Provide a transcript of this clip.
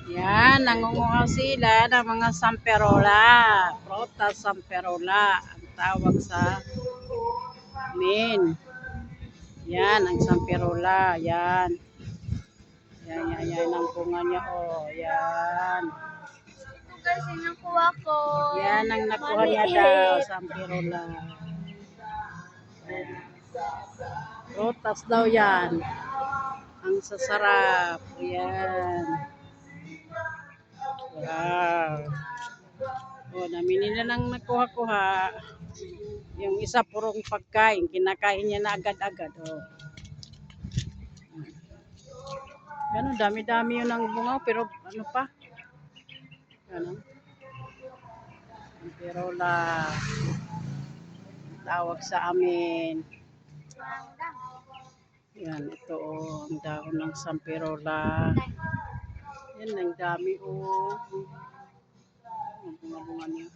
Yan, nangunguha sila ng mga samperola. Prutas samperola. Ang tawag sa amin. Yan, ang samperola. Yan. Yan ang bunga niya. Oh, yan. Ito guys, yung nakuha ko. Yan ang nakuha niya daw, samperola. Prutas daw yan. Ang sasarap. Yan. Wow. O, namini na lang nakuha-kuha. Yung isa purong pagkain. Kinakain niya na agad-agad. O. Ganun, dami-dami yun ang bunga. Pero ano pa? Ganun. Samperola. Tawag sa amin. Yan, ito ang dahon ng samperola. Yan, ang dami ang bunga-bunga niya.